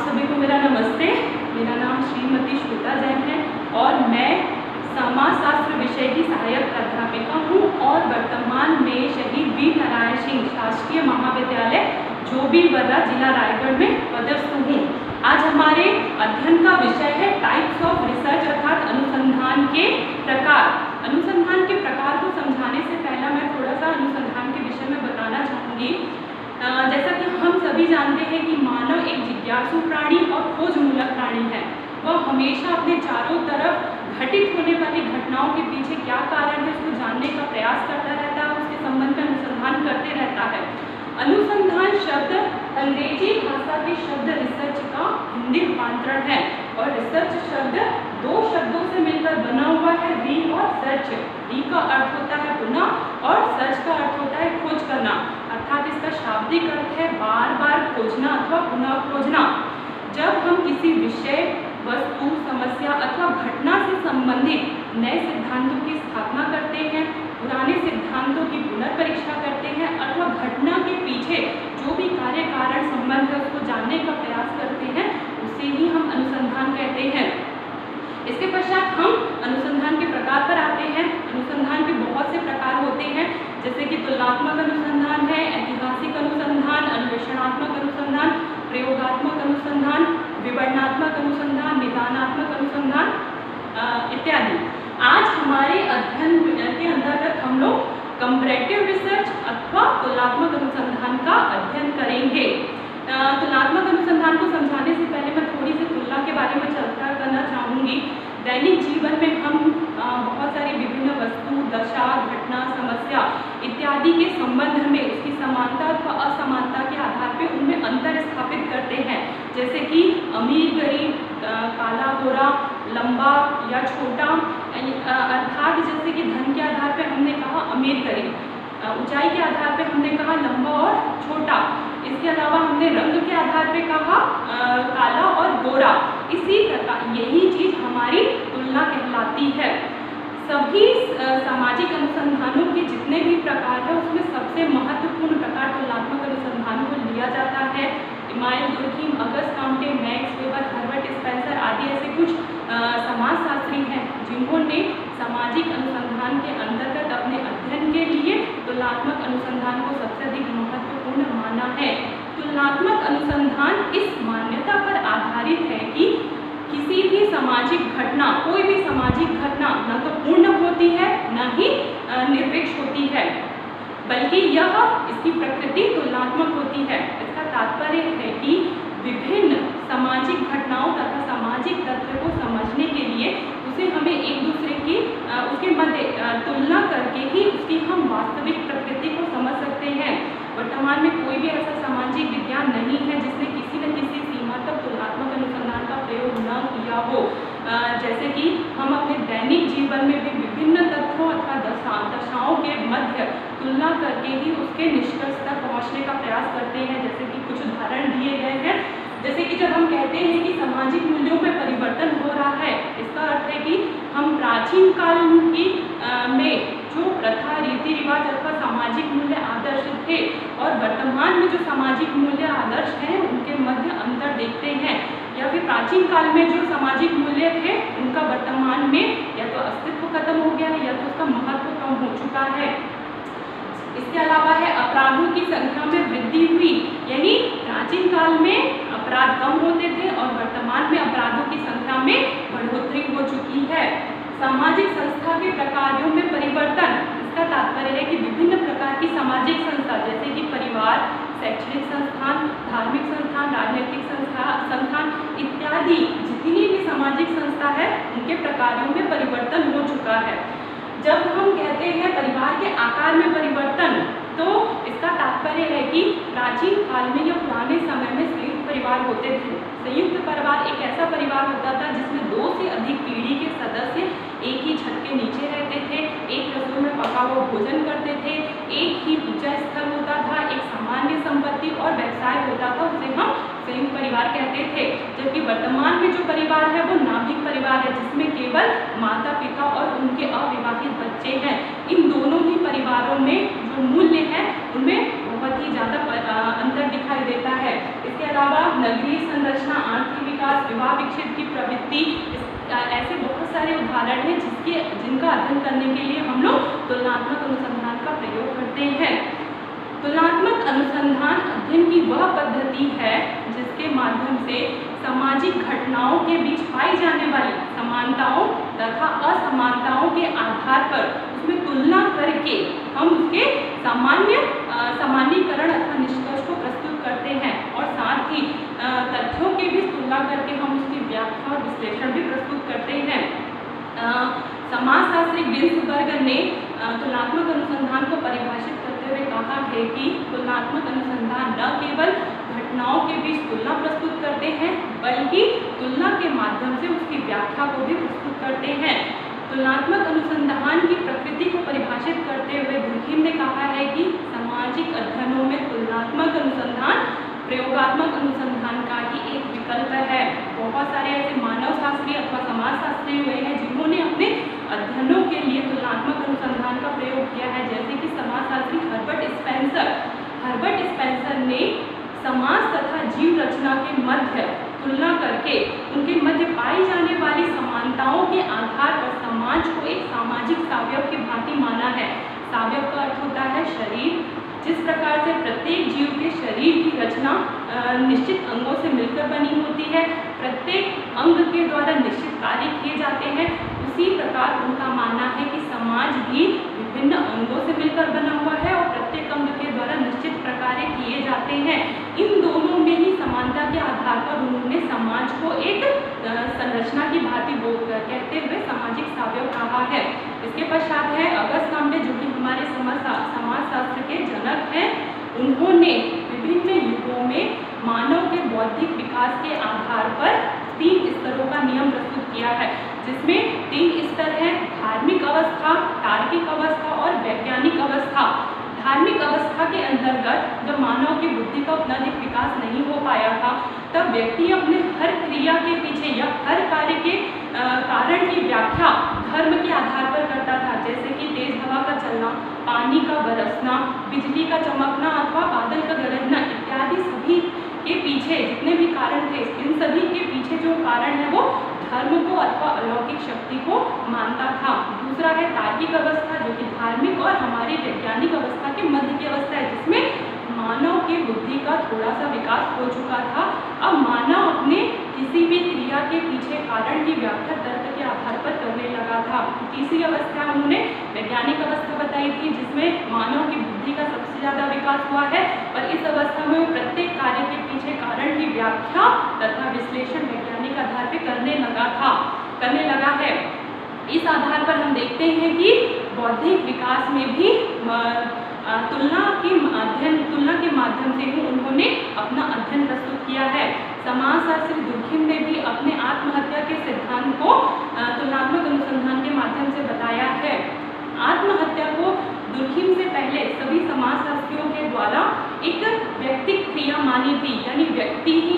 सभी को मेरा नमस्ते। मेरा नाम श्रीमती श्वेता जैन है और मैं समाजशास्त्र विषय की सहायक प्राध्यापिका हूँ और वर्तमान में शहीद वीर नारायण सिंह शासकीय महाविद्यालय जोबीबर्रा जिला रायगढ़ में पदस्थ हूँ। आज हमारे अध्ययन का विषय है टाइप्स ऑफ रिसर्च अर्थात अनुसंधान के प्रकार। अनुसंधान के प्रकार को समझाने से पहले मैं थोड़ा सा अनुसंधान के विषय में बताना चाहूँगी। जैसा कि हम सभी जानते हैं कि मानव एक जिज्ञासु प्राणी और खोजमूलक प्राणी है। वह हमेशा अपने चारों तरफ घटित होने वाली घटनाओं के पीछे क्या कारण है उसको जानने का प्रयास करता रहता है, उसके संबंध में अनुसंधान करते रहता है। अनुसंधान शब्द अंग्रेजी भाषा के शब्द रिसर्च का हिंदी रूपांतरण है और रिसर्च शब्द दो शब्दों से मिलकर बना हुआ है, री और सर्च। री का अर्थ होता है पुनः और सर्च का अर्थ होता है खोज करना, अर्थात इसका शाब्दिक अर्थ है बार बार खोजना अथवा पुनः खोजना। जब हम किसी विषय, वस्तु, समस्या अथवा घटना से संबंधित नए सिद्धांतों की स्थापना करते हैं, पुराने सिद्धांतों की पुनर्परीक्षा करते हैं अथवा घटना के पीछे जो भी कार्य कारण संबंध है उसको जानने का प्रयास करते हैं, उसे ही हम अनुसंधान कहते हैं। इसके पश्चात हम अनुसंधान के प्रकार पर आते हैं। अनुसंधान के बहुत से प्रकार होते हैं, जैसे कि तुलनात्मक अनुसंधान है, ऐतिहासिक अनुसंधान, अन्वेषणात्मक अनुसंधान, प्रयोगात्मक अनुसंधान, विवरणात्मक अनुसंधान, निदानात्मक अनुसंधान इत्यादि। आज हमारे अध्ययन के अंतर्गत हम लोग कंपैरेटिव रिसर्च अथवा तुलनात्मक अनुसंधान का अध्ययन करेंगे। तुलनात्मक अनुसंधान को समझाने से पहले मैं थोड़ी सी तुलना के बारे में चर्चा करना चाहूँगी। दैनिक जीवन में हम बहुत सारी विभिन्न वस्तु, दशा, घटना, समस्या इत्यादि के संबंध में उसकी समानता अथवा असमानता के आधार पर उनमें अंतर स्थापित करते हैं, जैसे कि अमीर गरीब, काला गोरा, लंबा या छोटा, अर्थात जैसे कि धन के आधार पर हमने कहा अमीर गरीब, ऊंचाई के आधार पर हमने कहा लंबा और छोटा, इसके अलावा हमने रंग के आधार पे कहा काला और गोरा। इसी प्रकार यही चीज हमारी तुलना कहलाती है। सभी सामाजिक अनुसंधानों के जितने भी प्रकार है उसमें सबसे महत्वपूर्ण प्रकार तुलनात्मक अनुसंधान को लिया जाता है। Emile Durkheim, Auguste Comte, Max Weber, Herbert Spencer आदि ऐसे कुछ समाजशास्त्री हैं जिन्होंने सामाजिक अनुसंधान के अंतर्गत अपने अध्ययन के लिए तुलनात्मक अनुसंधान को सबसे अधिक महत्वपूर्ण माना है। तुलनात्मक अनुसंधान इस मान्यता पर आधारित है कि किसी भी सामाजिक घटना, कोई भी सामाजिक घटना न तो पूर्ण होती है न ही निरपेक्ष होती है, बल्कि यह इसकी प्रकृति तुलनात्मक होती है। इसका तात्पर्य है कि विभिन्न सामाजिक घटनाओं तथा सामाजिक तथ्य को समझने के लिए उसे हमें एक दूसरे की उसके मध्य तुलना करके ही उसकी हम वास्तविक प्रकृति को समझ सकते हैं। वर्तमान में कोई भी ऐसा सामाजिक विज्ञान नहीं है जिसने किसी न किसी सीमा तक तुलनात्मक अनुसंधान का प्रयोग न किया हो। जैसे कि हम अपने दैनिक जीवन में भी विभिन्न तथ्यों अथवा दशाओं के मध्य तुलना करके ही उसके निष्कर्ष तक पहुँचने का प्रयास करते हैं। जैसे कि कुछ उदाहरण दिए गए हैं, जैसे कि जब हम कहते हैं कि सामाजिक मूल्यों में परिवर्तन हो रहा है, इसका अर्थ है कि हम प्राचीन काल की में जो प्रथा, रीति रिवाज अथवा सामाजिक मूल्य आदर्श थे और वर्तमान में जो सामाजिक मूल्य आदर्श हैं उनके मध्य अंतर देखते हैं, या फिर प्राचीन काल में जो सामाजिक मूल्य थे उनका वर्तमान में या तो अस्तित्व खत्म हो गया है या तो उसका महत्व कम हो चुका है। इसके अलावा है अपराधों की संख्या में वृद्धि हुई, यानी प्राचीन काल में अपराध कम होते थे और वर्तमान में अपराधों की संख्या में बढ़ोतरी हो चुकी है। सामाजिक संस्था के प्रकारों में परिवर्तन, इसका तात्पर्य है कि विभिन्न प्रकार की सामाजिक संस्था जैसे कि परिवार, शैक्षणिक संस्थान, धार्मिक संस्थान, राजनीतिक संस्थान इत्यादि जितनी भी सामाजिक संस्था है उनके प्रकारों में परिवर्तन हो चुका है। जब हम कहते हैं परिवार के आकार में परिवर्तन, तो इसका तात्पर्य है कि प्राचीन काल में या पुराने समय में संयुक्त परिवार होते थे। संयुक्त परिवार एक ऐसा परिवार होता था जिसमें 2 से अधिक पीढ़ी के सदस्य एक ही छत के नीचे रहते थे, एक रसोई में पका हुआ भोजन करते थे, एक ही पूजा स्थल होता था, एक सामान्य संपत्ति और व्यवसाय होता था, उसे हम संयुक्त परिवार कहते थे। जबकि वर्तमान में जो परिवार है वो नाभिक परिवार है जिसमें केवल माता पिता और उनके अविवाहित बच्चे हैं। इन दोनों ही परिवारों में जो मूल्य है उनमें बहुत ही ज़्यादा अंतर दिखाई देता है। इसके अलावा नगरीय संरचना, आर्थिक विकास, विवाह विच्छेद की प्रवृत्ति, ऐसे बहुत सारे उदाहरण हैं जिनका अध्ययन करने के लिए हम लोग तुलनात्मक अनुसंधान का प्रयोग करते हैं। तुलनात्मक अनुसंधान अध्ययन की वह पद्धति है जिसके माध्यम से सामाजिक घटनाओं के बीच पाई जाने वाली समानताओं तथा असमानताओं के आधार पर उसमें तुलना करके हम उसके सामान्यीकरण अथवा निष्कर्ष को प्रस्तुत करते हैं और साथ ही तथ्यों के भी तुलना करके हम उसकी व्याख्या और विश्लेषण भी प्रस्तुत करते हैं। समाजशास्त्री गिन्सबर्ग ने तुलनात्मक अनुसंधान को परिभाषित करते हुए कहा है कि तुलनात्मक अनुसंधान न केवल घटनाओं के बीच तुलना प्रस्तुत करते हैं बल्कि तुलना के माध्यम से उसकी व्याख्या को भी प्रस्तुत करते हैं। तुलनात्मक अनुसंधान की प्रकृति को परिभाषित करते हुए दुर्खिम ने कहा है कि सामाजिक अध्ययनों में तुलनात्मक अनुसंधान प्रयोगात्मक अनुसंधान का ही एक विकल्प है। बहुत सारे ऐसे मानव शास्त्री अथवा समाजशास्त्री हुए हैं जिन्होंने अपने अध्ययनों के लिए तुलनात्मक अनुसंधान का प्रयोग किया है, जैसे कि समाजशास्त्री हर्बर्ट स्पेंसर ने समाज तथा जीव रचना के मध्य तुलना करके उनके मध्य पाई जाने वाली समानताओं के आधार पर समाज को एक सामाजिक सावयव की भांति माना है। सावयव का अर्थ होता है शरीर। जिस प्रकार से प्रत्येक जीव के शरीर की रचना निश्चित अंगों से मिलकर बनी होती है, प्रत्येक अंग के द्वारा निश्चित कार्य किए जाते हैं, उसी प्रकार उनका मानना है कि समाज भी विभिन्न अंगों से मिलकर बना हुआ है और प्रत्येक अंग के द्वारा निश्चित प्रकार किए जाते हैं। इन दोनों में ही समानता के आधार पर उन्होंने समाज को एक संरचना की भांति कहते हुए सामाजिक सावयव कहा है। इसके पश्चात है अगस्त काम्टे, जो कि हमारे समाजशास्त्र के जनक हैं। उन्होंने विभिन्न युगों में मानव के बौद्धिक विकास के आधार पर 3 स्तरों का नियम प्रस्तुत किया है, जिसमें 3 स्तर हैं: धार्मिक अवस्था, तार्किक अवस्था और वैज्ञानिक अवस्था। धार्मिक अवस्था के अंतर्गत जब मानव की बुद्धि का उतना अधिक विकास नहीं हो पाया था, तब व्यक्ति अपने हर क्रिया के पीछे या हर कार्य के कारण की व्याख्या धर्म के आधार पर करता था, जैसे कि तेज हवा का चलना, पानी का बरसना, बिजली का चमकना अथवा बादल का गरजना इत्यादि सभी के पीछे जितने भी कारण थे, इन सभी के पीछे जो कारण है वो धर्म को अथवा अलौकिक शक्ति को मानता था। दूसरा है तार्किक अवस्था, जो कि धार्मिक और हमारी वैज्ञानिक अवस्था के मध्य की अवस्था है, जिसमें मानव की बुद्धि का थोड़ा सा विकास हो चुका था। अब मानव अपने किसी भी क्रिया के पीछे कारण की व्याख्या तर्क के आधार पर करने लगा था। तीसरी अवस्था उन्होंने वैज्ञानिक अवस्था बताई थी, जिसमें मानव की बुद्धि का सबसे ज़्यादा विकास हुआ है और इस अवस्था में वो प्रत्येक कार्य के पीछे कारण की व्याख्या तथा विश्लेषण वैज्ञानिक आधार पर करने लगा है। इस आधार पर हम देखते हैं कि बौद्धिक विकास में भी तुलना के माध्यम से ही उन्होंने अपना अध्ययन प्रस्तुत किया है। समाजशास्त्री दुर्खिम ने भी अपने आत्महत्या के सिद्धांत को तुलनात्मक अनुसंधान के माध्यम से बताया है। आत्महत्या को दुर्खिम से पहले सभी समाजशास्त्रियों के द्वारा एक व्यक्तिक क्रिया मानी थी, यानी व्यक्ति ही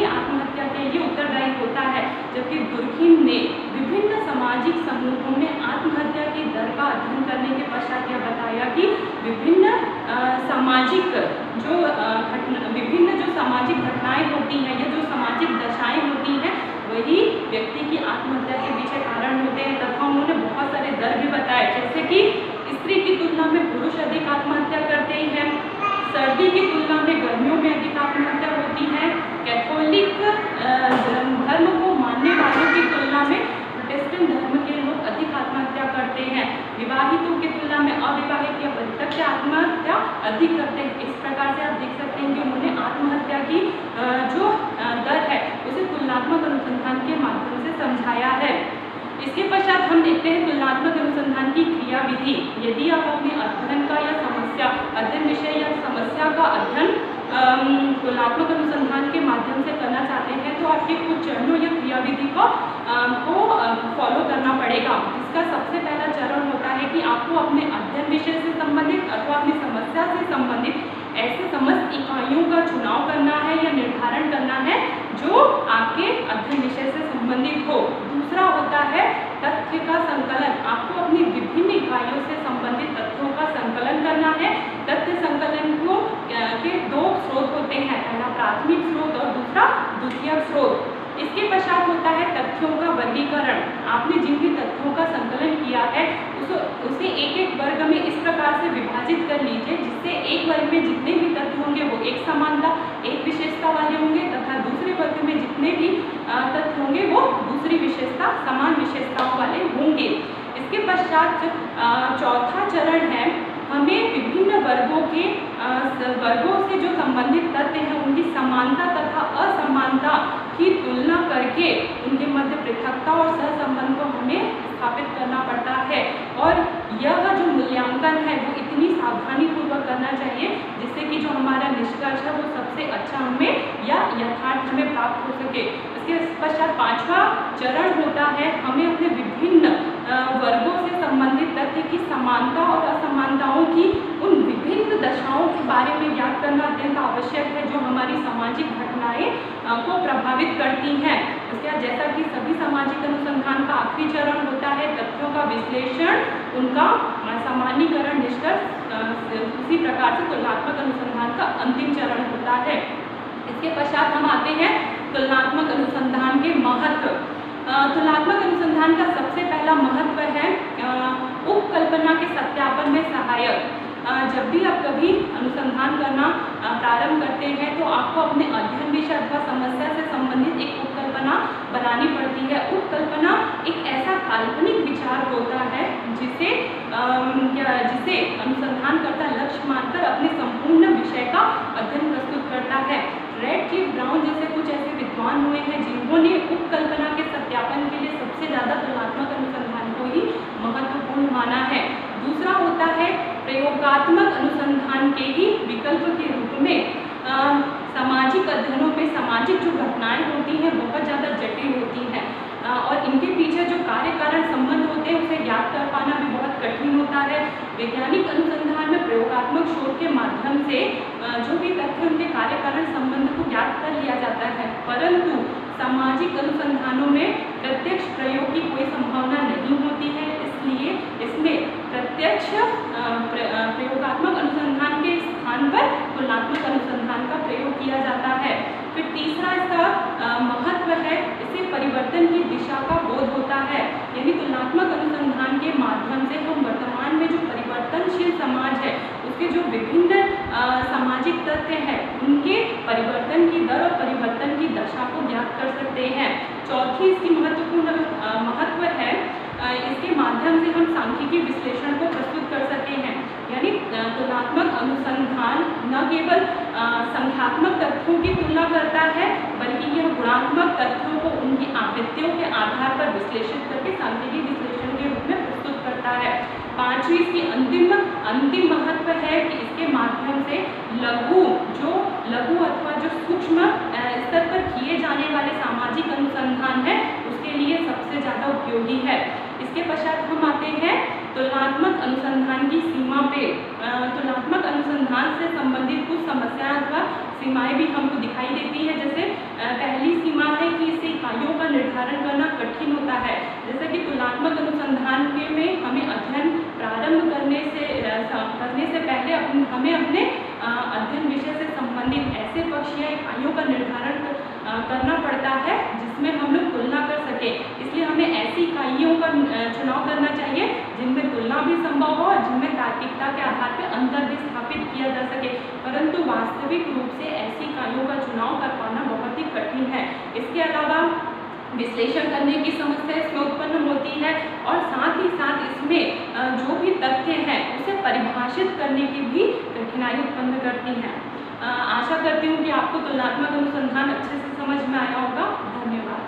आत्महत्या के लिए उत्तरदायी होता है, जबकि दुर्खिम ने विभिन्न सामाजिक समूहों में आत्महत्या की दर का अध्ययन करने के पश्चात यह बताया कि विभिन्न जो सामाजिक घटनाएं होती हैं या जो सामाजिक दशाएं होती हैं, वही व्यक्ति की आत्महत्या के पीछे कारण होते हैं। तथा उन्होंने बहुत सारे दर भी बताए, जैसे कि स्त्री की तुलना में पुरुष अधिक आत्महत्या करते हैं, सर्दी की तुलना में गर्मियों में अधिक आत्महत्या होती है, कैथोलिक धर्म को मानने वालों की तुलना में प्रोटेस्टेंट धर्म के लोग अधिक आत्महत्या करते हैं, विवाहितों की तुलना में अविवाहित या परित्यक्त आत्महत्या अधिक करते हैं। इस प्रकार से आप देख सकते हैं कि उन्होंने आत्महत्या की जो दर है उसे तुलनात्मक अनुसंधान के माध्यम से समझाया है। इसके पश्चात हम देखते हैं तुलनात्मक अनुसंधान की क्रियाविधि। यदि आप अपने अध्ययन का या अध्ययन विषय या समस्या का अध्ययन तुलनात्मक अनुसंधान के माध्यम से करना चाहते हैं, तो आपके कुछ चरणों या क्रियाविधि को फॉलो करना पड़ेगा। जिसका सबसे पहला चरण होता है कि आपको अपने अध्ययन विषय से संबंधित अथवा अपनी समस्या से संबंधित ऐसे समस्त इकाइयों का चुनाव करना है या निर्धारण करना है जो आपके अध्ययन विषय से संबंधित हो। दूसरा होता है तथ्य का संकलन। आपको अपनी विभिन्न इकाइयों से संबंधित तथ्यों का संकलन करना है। तथ्य संकलन के 2 स्रोत होते होते हैं, पहला प्राथमिक स्रोत और दूसरा द्वितीयक स्रोत। इसके पश्चात होता है तथ्यों का वर्गीकरण। आपने जिन भी तथ्यों का संकलन किया है उसे एक एक वर्ग में इस प्रकार से विभाजित कर लीजिए जिससे एक वर्ग में जितने भी तथ्य होंगे वो एक समानता एक विशेषता वाले होंगे तथा दूसरे वर्ग में जितने भी तथ्य होंगे वो दूसरी विशेषता समान विशेषताओं वाले होंगे। इसके पश्चात चौथा चरण है, हमें विभिन्न वर्गों से जो संबंधित तथ्य हैं उनकी समानता तथा असमानता की तुलना करके उनके मध्य पृथकता और सहसंबंध को हमें स्थापित करना पड़ता है। और यह जो मूल्यांकन है वो इतनी सावधानी पूर्वक करना चाहिए जिससे कि जो हमारा निष्कर्ष है वो सबसे अच्छा हमें या यथार्थ हमें प्राप्त हो सके। इसके पश्चात पांचवा चरण होता है, हमें अपने विभिन्न वर्गों से संबंधित तथ्य की समानता और असमानताओं की उन विभिन्न दशाओं के बारे में ज्ञात करना अत्यंत आवश्यक है जो हमारी सामाजिक घटनाएं को प्रभावित करती हैं। इसके बाद जैसा कि सभी सामाजिक अनुसंधान का आखिरी चरण होता है तथ्यों का विश्लेषण, उनका सामान्यीकरण, निष्कर्ष, उसी प्रकार से तुलनात्मक अनुसंधान का अंतिम चरण होता है। इसके पश्चात हम आते हैं तुलनात्मक अनुसंधान के महत्व। तुलनात्मक अनुसंधान का सबसे पहला महत्व है उपकल्पना के सत्यापन में सहायक। जब भी आप कभी अनुसंधान करना प्रारंभ करते हैं तो आपको अपने अध्ययन विषय अथवा समस्या से संबंधित एक उपकल्पना बनानी पड़ती है। उपकल्पना एक ऐसा काल्पनिक विचार होता है जिसे अनुसंधानकर्ता लक्ष्य मानकर अपने संपूर्ण विषय का अध्ययन प्रस्तुत करता है। रेडक्लिफ ब्राउन जैसे कुछ ऐसे विद्वान हुए हैं जिन्होंने उपकल्पना के सत्यापन के लिए सबसे ज़्यादा तुलनात्मक अनुसंधान को ही महत्वपूर्ण माना है। दूसरा होता है प्रयोगात्मक अनुसंधान के ही विकल्प के रूप में सामाजिक अध्ययनों में सामाजिक जो घटनाएं होती हैं बहुत ज़्यादा जटिल होती हैं और इनके पीछे जो कार्य कारण संबंध होते हैं उसे ज्ञात कर पाना भी बहुत कठिन होता है। वैज्ञानिक अनुसंधान में प्रयोगात्मक शोध के माध्यम से जो भी तथ्य उनके कार्य कारण संबंध को ज्ञात कर लिया जाता है, परंतु सामाजिक अनुसंधानों में प्रत्यक्ष प्रयोग की कोई संभावना नहीं होती है, इसलिए इसमें प्रत्यक्ष प्रयोगात्मक अनुसंधान के स्थान पर तुलनात्मक अनुसंधान का प्रयोग किया जाता है। फिर तीसरा इसका महत्व है, इससे परिवर्तन की दिशा का बोध होता है, यानी तुलनात्मक अनुसंधान के माध्यम से हम वर्तमान में जो परिवर्तनशील समाज है उसके जो विभिन्न सामाजिक तथ्य हैं उनके परिवर्तन की दर और परिवर्तन की दशा को ज्ञात कर सकते हैं। चौथी इसकी महत्वपूर्ण महत्व है, इसके माध्यम से हम सांख्यिकी विश्लेषण को प्रस्तुत कर सकते हैं, यानी तुलनात्मक अनुसंधान न केवल संख्यात्मक तथ्यों की तुलना करता है बल्कि यह गुणात्मक तथ्यों को उनकी आवृत्तियों के आधार पर विश्लेषित करके सांख्यिकी विश्लेषण के रूप में प्रस्तुत करता है। पांचवी इसकी अंतिम महत्व है कि इसके माध्यम से लघु अथवा जो सूक्ष्म स्तर पर किए जाने वाले सामाजिक अनुसंधान है उसके लिए सबसे ज़्यादा उपयोगी है। इसके पश्चात हम आते हैं तुलनात्मक अनुसंधान की सीमा पे। तुलनात्मक अनुसंधान से संबंधित कुछ समस्याएं अथवा सीमाएं भी हमको दिखाई देती है। जैसे पहली सीमा है कि इसे इकाइयों का निर्धारण करना कठिन होता है। जैसे कि तुलनात्मक अनुसंधान में हमें अध्ययन प्रारंभ करने से पहले हमें अपने अध्ययन विषय से संबंधित ऐसे पक्ष या इकाइयों का निर्धारण करना पड़ता है जिसमें हम लोग तुलना कर सके। इसलिए हमें ऐसी इकाइयों का चुनाव करना चाहिए जिनमें तुलना भी संभव हो और जिनमें तार्किकता के आधार पर अंतर भी स्थापित किया जा सके, परंतु वास्तविक रूप से ऐसी इकाइयों का चुनाव कर पाना बहुत ही कठिन है। इसके अलावा विश्लेषण करने की समस्या इसमें उत्पन्न होती है और साथ ही साथ इसमें जो भी तथ्य हैं उसे परिभाषित करने की भी कठिनाई उत्पन्न करती हैं। आशा करती हूँ कि आपको तुलनात्मक अनुसंधान अच्छे से समझ में आया होगा। धन्यवाद।